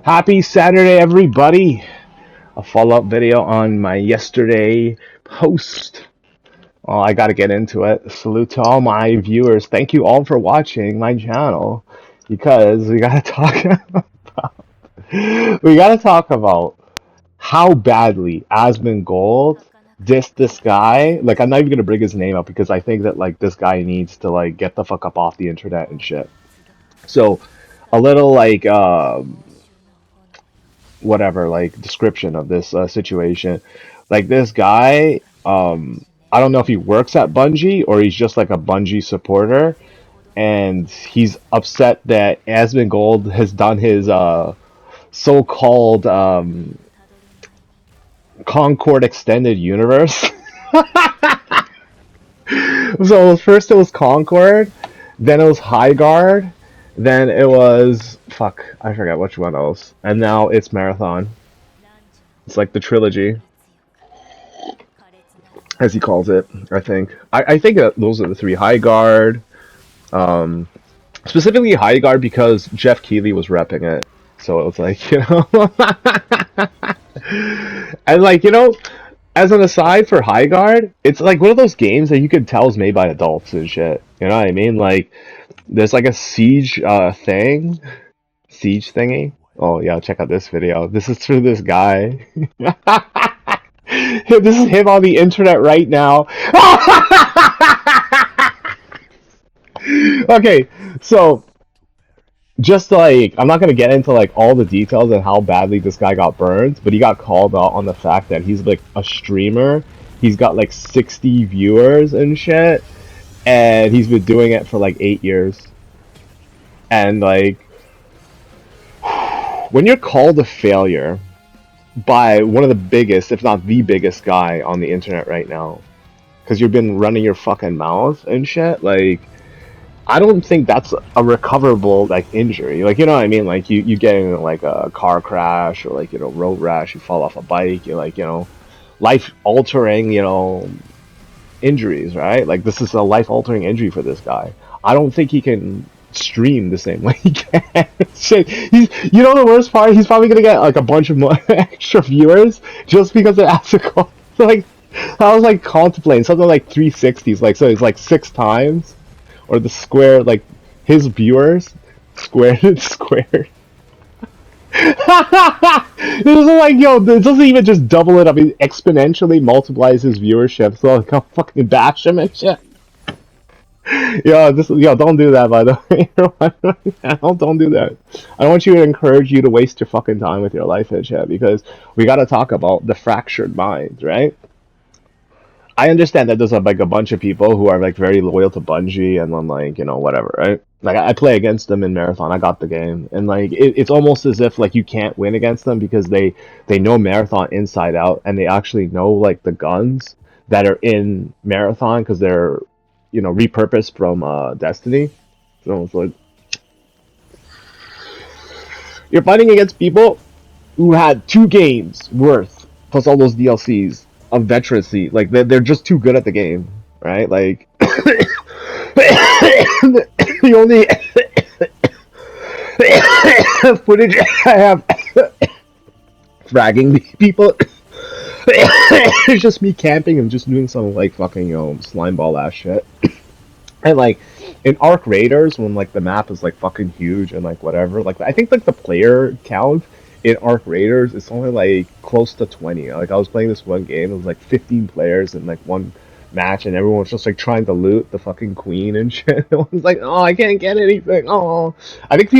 Happy Saturday, everybody! A follow-up video on my yesterday post. Oh, I gotta get into it. Salute to all my viewers. Thank you all for watching my channel because we gotta talk we gotta talk about how badly Asmongold dissed this guy. Like, I'm not even gonna bring his name up because I think that like this guy needs to like get the fuck up off the internet and shit. So, a little like whatever like description of this situation. Like this guy, I don't know if he works at Bungie or he's just like a Bungie supporter, and he's upset that Asmongold has done his so-called Concord Extended Universe. So first it was Concord, then it was High Guard, then it was fuck, I forgot which one else, and now it's Marathon. It's like the trilogy, as he calls it. I think. I think that those are the three: High Guard, um, specifically High Guard because Jeff Keighley was repping it, so it was like and like as an aside for High Guard, it's like one of those games that you could tell is made by adults and shit. You know what I mean? Like there's like a siege siege thingy. Oh yeah, check out this video. This is through this guy. This is him on the internet right now. Okay, so just like I'm not gonna get into like all the details and how badly this guy got burned, but he got called out on the fact that he's like a streamer. He's got like 60 viewers and shit, and he's been doing it for like 8 years. And like, when you're called a failure by one of the biggest, if not the biggest guy on the internet right now, because you've been running your fucking mouth and shit, like, I don't think that's a recoverable like injury. Like, you know what I mean? Like you get in like a car crash or like road rash, you fall off a bike, you're like life altering injuries, right? Like this is a life altering injury for this guy. I don't think he can stream the same way he can. Shit, the worst part? He's probably gonna get like a bunch of more extra viewers just because it has to go. So, like, I was like contemplating something like 360s, like so it's like 6 times, or the square, like his viewers squared and squared. It doesn't like it doesn't even just double it up. It exponentially multiplies his viewership. So like, I'll fucking bash him and shit. Don't do that, by the way. Don't do that. I don't want you to encourage you to waste your fucking time with your life and shit, because we gotta talk about the fractured minds, right? I understand that there's like a bunch of people who are like very loyal to Bungie and then like whatever, right? Like I play against them in Marathon. I got the game, and like it's almost as if like you can't win against them because they know Marathon inside out, and they actually know like the guns that are in Marathon because they're repurposed from Destiny. So it's like you're fighting against people who had 2 games worth plus all those DLCs of veterancy. Like they're just too good at the game, right? Like the only footage I have fragging people it's just me camping and just doing some like fucking slime ball ass shit. And like in Arc Raiders, when like the map is like fucking huge and like whatever, like I think like the player count in Arc Raiders is only like close to 20. Like I was playing this one game, it was like 15 players in like one match, and everyone was just like trying to loot the fucking queen and shit. It was like, oh, I can't get anything. Oh, I think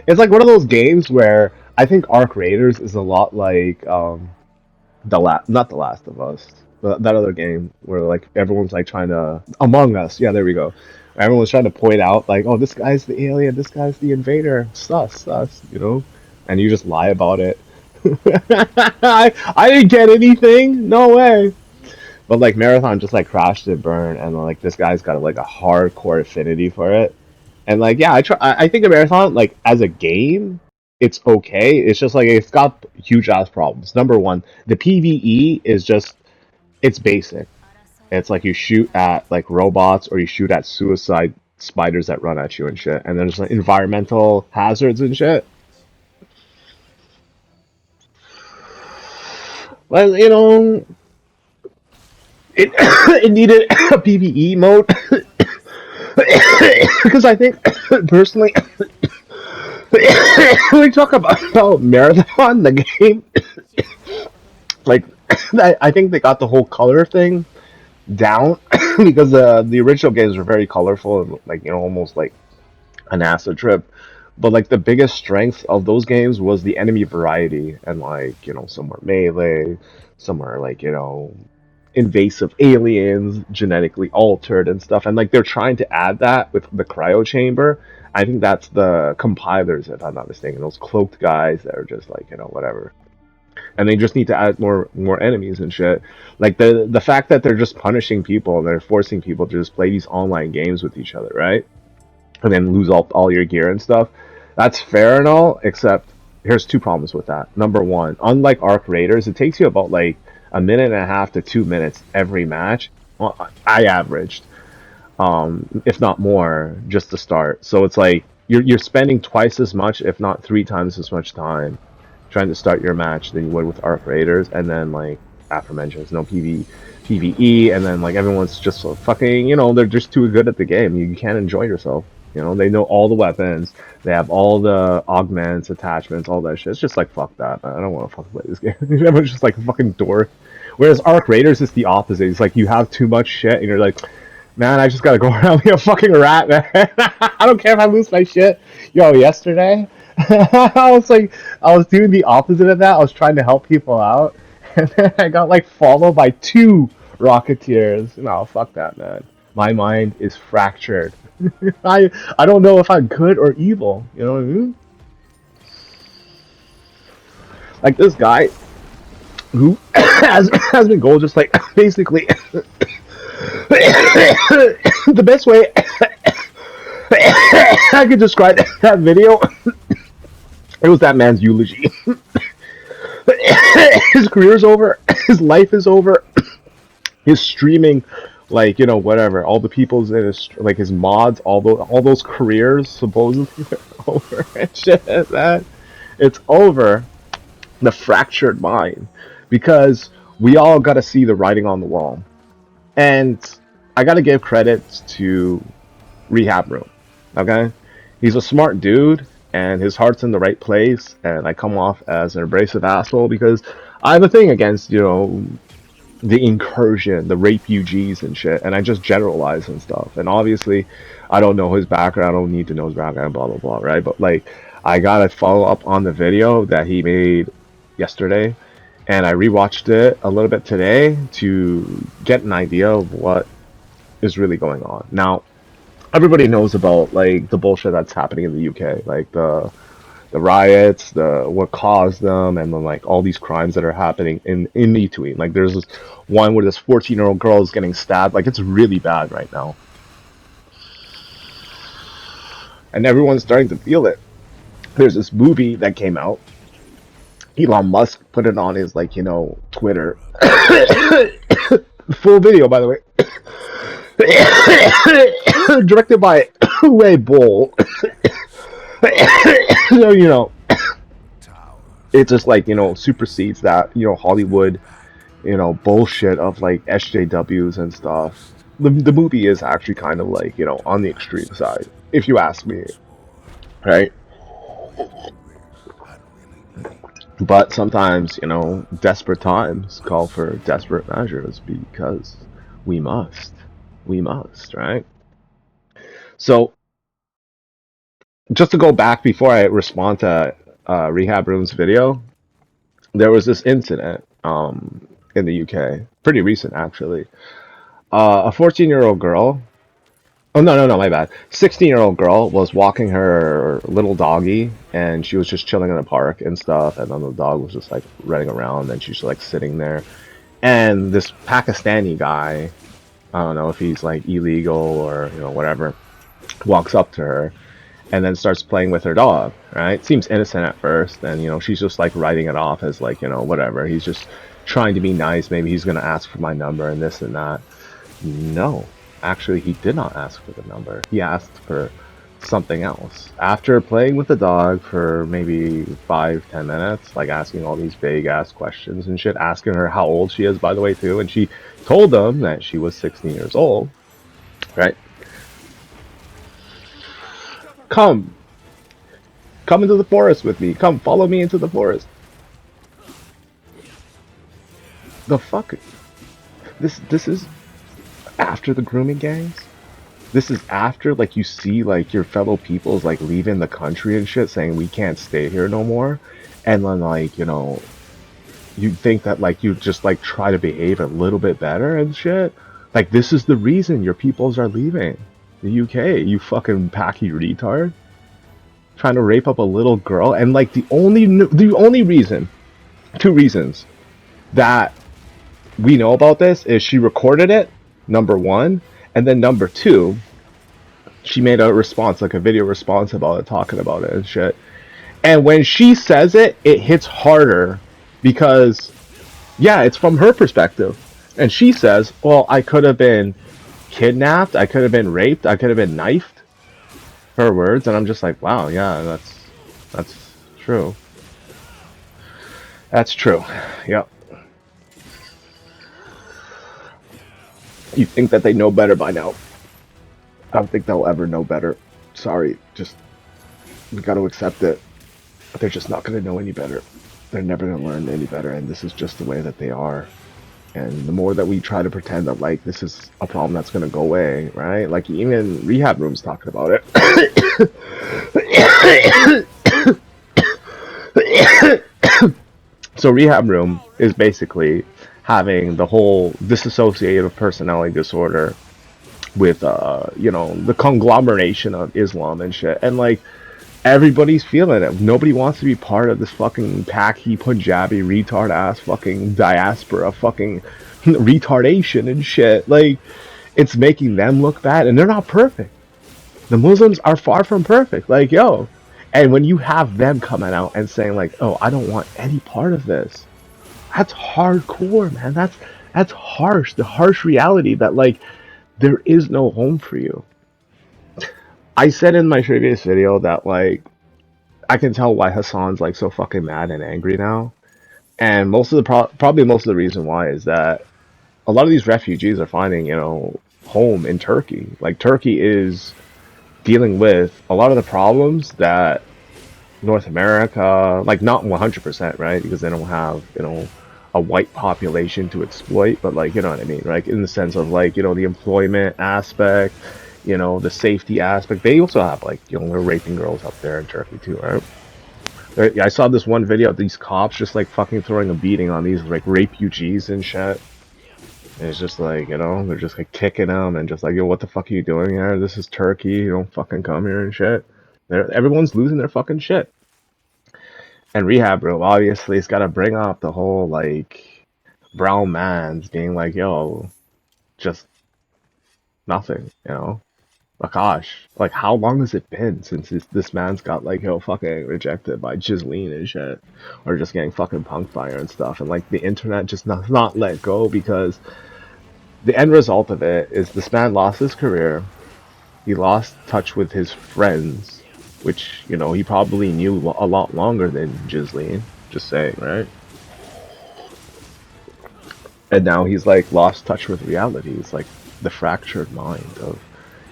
it's like one of those games where I think Arc Raiders is a lot like not The Last of Us, but that other game where like everyone's like trying to Among Us. Yeah, there we go. Everyone's trying to point out like, oh, this guy's the alien, this guy's the invader. Sus, and you just lie about it. I didn't get anything. No way. But like Marathon just like crashed and burned, and like this guy's got like a hardcore affinity for it. And like yeah, I think the Marathon like as a game, it's okay. It's just like it's got huge ass problems. Number one, the PvE is just it's basic. It's like you shoot at like robots or you shoot at suicide spiders that run at you and shit. And there's like environmental hazards and shit. Well, you know, it it needed a PvE mode because I think personally, when we talk about Marathon, the game, like I think they got the whole color thing down because the original games were very colorful and like almost like an acid trip. But like the biggest strength of those games was the enemy variety and like some were melee, some were like invasive aliens, genetically altered and stuff. And like they're trying to add that with the cryo chamber. I think that's the compilers, if I'm not mistaken. Those cloaked guys that are just like whatever, and they just need to add more enemies and shit. Like the fact that they're just punishing people and they're forcing people to just play these online games with each other, right? And then lose all your gear and stuff. That's fair and all, except here's two problems with that. Number one, unlike Arc Raiders, it takes you about like a minute and a half to 2 minutes every match. Well, I averaged, if not more, just to start. So it's like you're spending twice as much, if not 3 times as much time trying to start your match than you would with Arc Raiders, and then like aforementioned, there's no PvE, and then like everyone's just so fucking, they're just too good at the game. You can't enjoy yourself. They know all the weapons, they have all the augments, attachments, all that shit. It's just like fuck that. I don't want to fucking play this game. Everyone's just like a fucking dork. Whereas Arc Raiders is the opposite. It's like you have too much shit, and you're like, man, I just gotta go around like a fucking rat, man. I don't care if I lose my shit. Yo, yesterday, I was doing the opposite of that. I was trying to help people out, and then I got like followed by 2 Rocketeers. No, fuck that, man. My mind is fractured. I don't know if I'm good or evil. You know what I mean? Like this guy who has been gold, just like basically the best way I could describe that video. It was that man's eulogy. His career's over. His life is over. His streaming, like whatever. All the people's in his like his mods, all those careers supposedly are over and shit. That it's over. The fractured mind, because we all got to see the writing on the wall, and I got to give credit to Rehab Room. Okay, he's a smart dude and his heart's in the right place, and I come off as an abrasive asshole because I have a thing against the incursion, the rape UGs and shit, and I just generalize and stuff. And obviously I don't know his background, I don't need to know his background, blah blah blah, right? But like I gotta follow up on the video that he made yesterday, and I rewatched it a little bit today to get an idea of what is really going on. Now everybody knows about like the bullshit that's happening in the UK, like the riots, the what caused them, and then like all these crimes that are happening in between. Like there's this one where this 14-year-old girl is getting stabbed. Like it's really bad right now, and everyone's starting to feel it. There's this movie that came out. Elon Musk put it on his Twitter. Full video, by the way. Directed by Ray Bull. So it just like supersedes that Hollywood bullshit of like SJWs and stuff. The movie is actually kind of like on the extreme side, if you ask me, right? But sometimes desperate times call for desperate measures because we must, right? So just to go back before I respond to Rehab Room's video, there was this incident in the UK, pretty recent actually. A 14-year-old girl, oh no, my bad. 16-year-old girl was walking her little doggy, and she was just chilling in the park and stuff, and then the dog was just like running around, and she's like sitting there. And this Pakistani guy, I don't know if he's like illegal or whatever, walks up to her and then starts playing with her dog, right? Seems innocent at first, and she's just like writing it off as like whatever, he's just trying to be nice, maybe he's gonna ask for my number and this and that. No, actually he did not ask for the number. He asked for something else. After playing with the dog for maybe 5-10 minutes, like asking all these vague ass questions and shit, asking her how old she is, by the way, too, and she told them that she was 16 years old, right? Come, come into the forest with me. Come, follow me into the forest. The fuck? This is after the grooming gangs. This is after, like, you see, like, your fellow peoples, like, leaving the country and shit, saying we can't stay here no more, and then, like, you know, you think that, like, you just, like, try to behave a little bit better and shit. Like, this is the reason your peoples are leaving the UK, you fucking packy retard. Trying to rape up a little girl, and, like, the only reason, two reasons, that we know about this is she recorded it, number one, and then number two, she made a response, like a video response about it, talking about it and shit. And when she says it, it hits harder because, yeah, it's from her perspective. And she says, well, I could have been kidnapped, I could have been raped, I could have been knifed. Her words, and I'm just like, wow, yeah, that's true. That's true. Yep. You think that they know better by now. I don't think they'll ever know better. Sorry, just we got to accept it. They're just not going to know any better. They're never going to learn any better, and this is just the way that they are. And the more that we try to pretend that, like, this is a problem that's going to go away, right? Like, even Rehab Room's talking about it. So Rehab Room is basically having the whole dissociative personality disorder with, you know, the conglomeration of Islam and shit. And, like, everybody's feeling it. Nobody wants to be part of this fucking Paki Punjabi retard ass fucking diaspora fucking retardation and shit. Like, it's making them look bad, and they're not perfect. The Muslims are far from perfect. Like, yo. And when you have them coming out and saying, like, oh, I don't want any part of this, that's hardcore, man. That's harsh. The harsh reality that, like, there is no home for you. I said in my previous video that, like, I can tell why Hassan's, like, so fucking mad and angry now. And most of the probably most of the reason why is that a lot of these refugees are finding, you know, home in Turkey. Like, Turkey is dealing with a lot of the problems that North America, like, not 100%, right? Because they don't have, you know, a white population to exploit, but, like, you know what I mean, right? In the sense of, like, you know, the employment aspect, you know, the safety aspect. They also have, like, you know, they're raping girls up there in Turkey too, right? I saw this one video of these cops just, like, fucking throwing a beating on these, like, refugees and shit. And it's just like, you know, they're just, like, kicking them and just like, yo, what the fuck are you doing here? This is Turkey. You don't fucking come here and shit. Everyone's losing their fucking shit. And Rehab Room, obviously, it's got to bring up the whole, like, brown man's being like, yo, just nothing, you know? Like, gosh, like, how long has it been since this man's got, like, yo, fucking rejected by Ghislaine and shit, or just getting fucking punked by her and stuff, and, like, the internet just not let go, because the end result of it is this man lost his career, he lost touch with his friends, which, you know, he probably knew a lot longer than Ghislaine, just saying, right? And now he's, like, lost touch with reality. It's like the fractured mind of,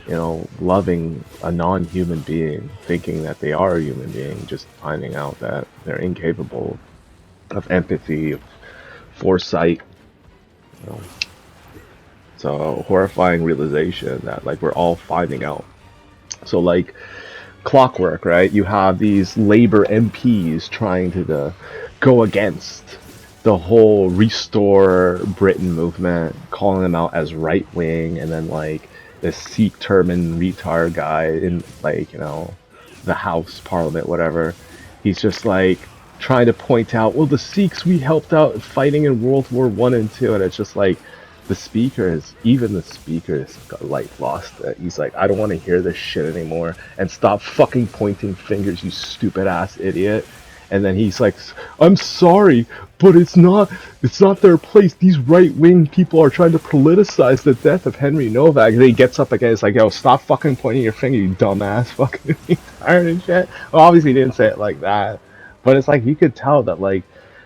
you know, loving a non-human being, thinking that they are a human being, just finding out that they're incapable of empathy, of foresight. You know, it's a horrifying realization that, like, we're all finding out. So, like, clockwork, right? You have these Labour MPs trying to go against the whole Restore Britain movement, calling them out as right-wing, and then, like, this Sikh turban retard guy in, like, you know, the House, Parliament, whatever. He's just, like, trying to point out, well, the Sikhs we helped out fighting in World War I and II, and it's just like, even the speaker has got, like, lost it. He's like, I don't want to hear this shit anymore, and stop fucking pointing fingers, you stupid ass idiot. And then he's like, I'm sorry, but it's not their place. These right-wing people are trying to politicize the death of Henry Novak. And he gets up again, it's like, yo, stop fucking pointing your finger, you dumbass fucking retard and shit. Well, obviously he didn't say it like that, but it's like you could tell that like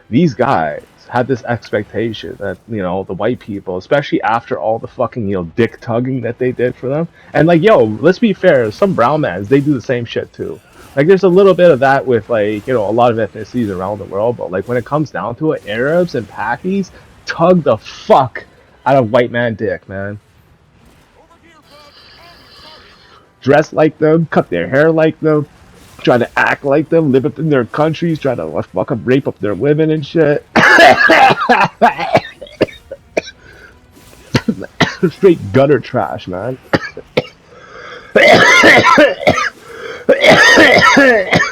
these guys had this expectation that, you know, the white people, especially after all the fucking, you know, dick tugging that they did for them. And like, yo, let's be fair, some brown mans, they do the same shit too. Like, there's a little bit of that with, like, you know, a lot of ethnicities around the world, but like when it comes down to it, Arabs and Pakis tug the fuck out of white man dick, man. Dress like them, cut their hair like them, try to act like them, live up in their countries, try to like, fucking rape up their women and shit. Straight gutter trash, man.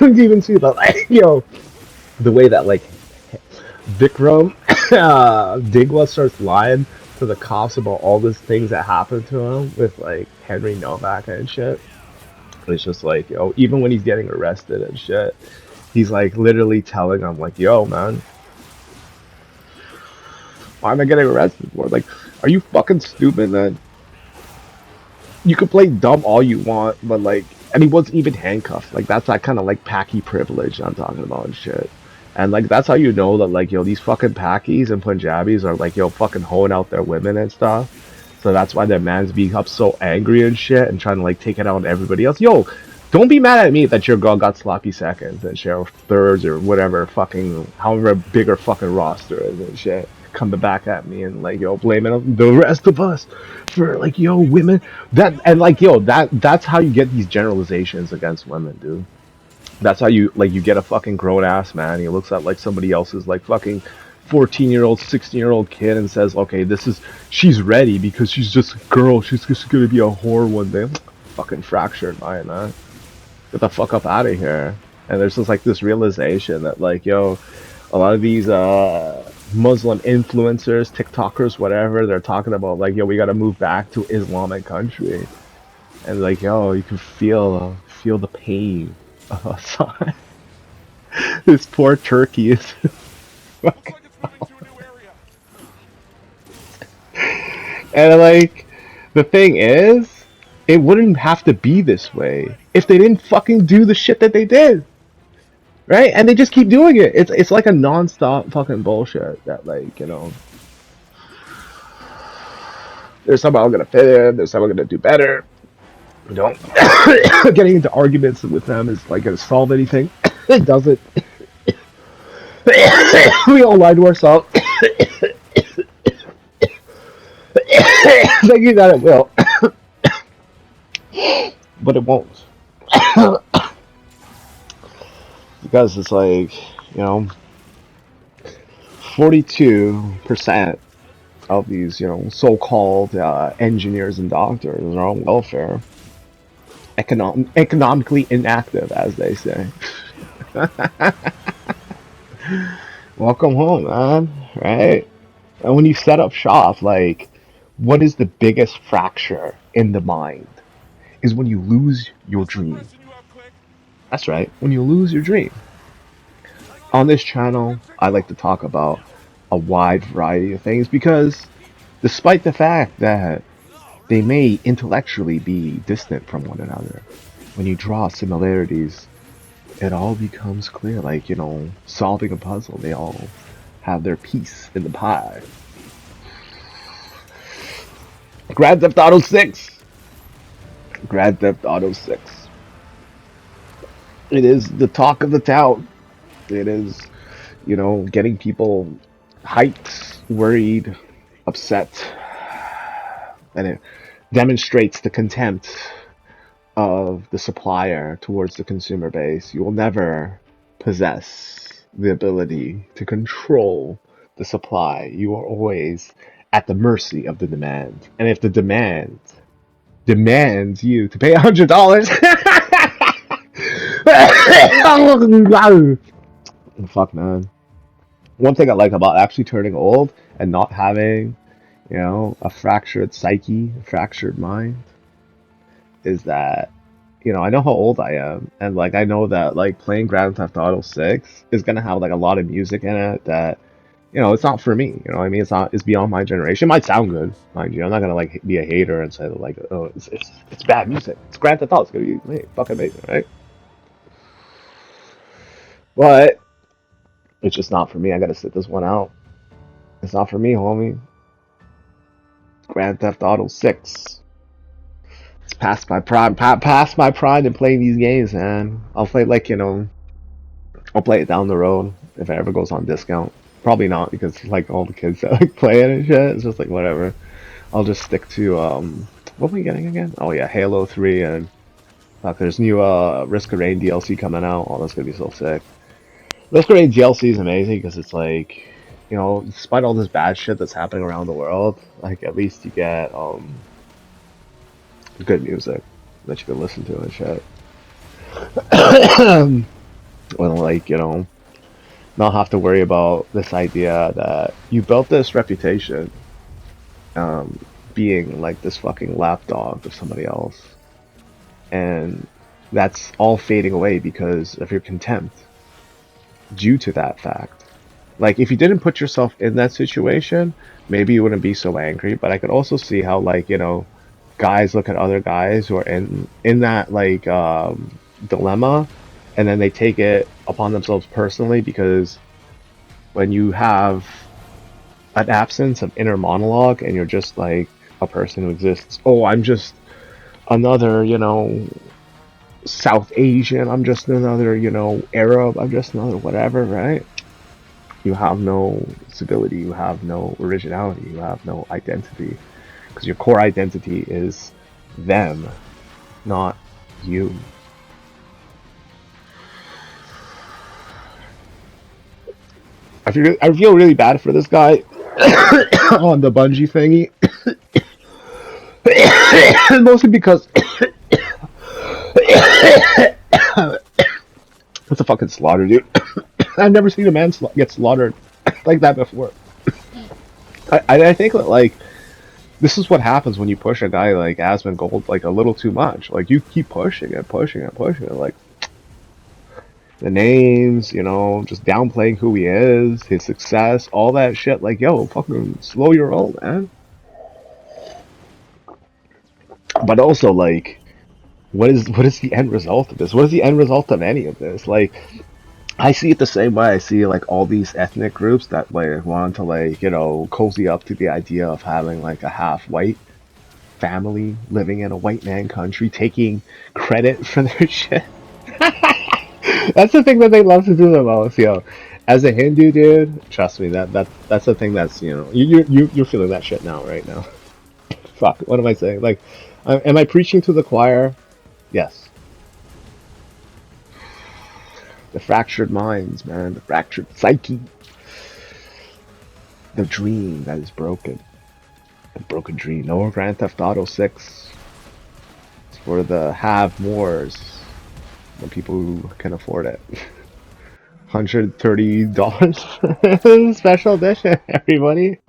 You even see the like, yo, the way that like Vikram Digwa starts lying to the cops about all these things that happened to him with like Henry Novak and shit. It's just like, yo, even when he's getting arrested and shit, he's like literally telling them like, yo, man, why am I getting arrested for? Like, are you fucking stupid, man? You could play dumb all you want, but like, and he wasn't even handcuffed. Like, that's that kind of like packy privilege I'm talking about and shit. And like, that's how you know that like, yo, these fucking Pakis and Punjabis are like, yo, fucking hoeing out their women and stuff. So that's why their man's being up so angry and shit and trying to like take it out on everybody else. Yo, don't be mad at me that your girl got sloppy seconds and shit, or thirds or whatever fucking, however big her fucking roster is and shit. Coming back at me and like, yo, blaming the rest of us for like, yo, women. That, and like, yo, that's how you get these generalizations against women, dude. That's how you like, you get a fucking grown ass man. He looks at like somebody else's like fucking 14-year-old, 16-year-old kid and says, okay, she's ready because she's just a girl. She's just gonna be a whore one day. Fucking fractured mind, man. Get the fuck up out of here. And there's just like this realization that like, yo, a lot of these Muslim influencers, TikTokers, whatever, they're talking about like, yo, we gotta move back to Islamic country. And like, yo, you can feel the pain. This poor turkey is fucking. And like, the thing is, it wouldn't have to be this way if they didn't fucking do the shit that they did, right? And they just keep doing it. It's like a non-stop fucking bullshit that like, you know, there's somehow gonna fit in, there's somehow gonna do better. Don't getting into arguments with them is like gonna solve anything. It doesn't. We all lie to ourselves. Thinking that it will, but it won't. Because it's like, you know, 42% of these, you know, so-called engineers and doctors are on welfare, economically inactive, as they say. Welcome home, man. Right? And when you set up shop, like, what is the biggest fracture in the mind? Is when you lose your dream. That's right, when you lose your dream. On this channel, I like to talk about a wide variety of things because despite the fact that they may intellectually be distant from one another, when you draw similarities, it all becomes clear. Like, you know, solving a puzzle, they all have their piece in the pie. Grand Theft Auto 6. Grand Theft Auto 6. It is the talk of the town. It is, you know, getting people hyped, worried, upset. And it demonstrates the contempt of the supplier towards the consumer base. You will never possess the ability to control the supply. You are always at the mercy of the demand. And if the demand demands you to pay $100, fuck, man. One thing I like about actually turning old and not having, you know, a fractured psyche, a fractured mind, is that, I know how old I am, and like I know that like playing Grand Theft Auto 6 is gonna have like a lot of music in it that it's not for me. You know what I mean? It's beyond my generation. It might sound good, mind you. I'm not gonna like be a hater and say like, oh, it's bad music. It's Grand Theft Auto. It's gonna be fucking amazing, right? But it's just not for me. I gotta sit this one out. It's not for me, homie. Grand Theft Auto 6. It's past my prime. Past my prime in playing these games, man. I'll play like I'll play it down the road if it ever goes on discount. Probably not because like all the kids that like play it and shit. It's just like whatever. I'll just stick to what am I getting again? Oh yeah, Halo 3 and fuck. There's new Risk of Rain DLC coming out. Oh, that's gonna be so sick. Risk of Rain DLC is amazing because it's like despite all this bad shit that's happening around the world, like at least you get good music that you can listen to and shit. Well, like not have to worry about this idea that you built this reputation um, being like this fucking lapdog of somebody else, and that's all fading away because of your contempt due to that fact. Like, if you didn't put yourself in that situation, maybe you wouldn't be so angry. But I could also see how, like, guys look at other guys who are in that like dilemma, and then they take it upon themselves personally because when you have an absence of inner monologue and you're just like a person who exists. Oh, I'm just another, South Asian. I'm just another, Arab. I'm just another whatever, right? You have no stability. You have no originality. You have no identity. Because your core identity is them, not you. I feel really bad for this guy on the bungee thingy. Mostly because it's a fucking slaughter, dude. I've never seen a man get slaughtered like that before. I think that like this is what happens when you push a guy like Asmongold like a little too much. Like you keep pushing it, pushing it, pushing it. Like the names, just downplaying who he is, his success, all that shit. Like, yo, fucking slow your roll, man. But also, like, what is the end result of this? What is the end result of any of this? Like, I see it the same way. I see like all these ethnic groups that like want to like cozy up to the idea of having like a half white family living in a white man country, taking credit for their shit. That's the thing that they love to do the most, yo. As a Hindu dude, trust me, that's the thing that's you're feeling that shit now, right now. Fuck, what am I saying? Like, am I preaching to the choir? Yes. The fractured minds, man. The fractured psyche. The dream that is broken. The broken dream. No more Grand Theft Auto 6. It's for the have-mores. The people who can afford it. $130 special edition, everybody.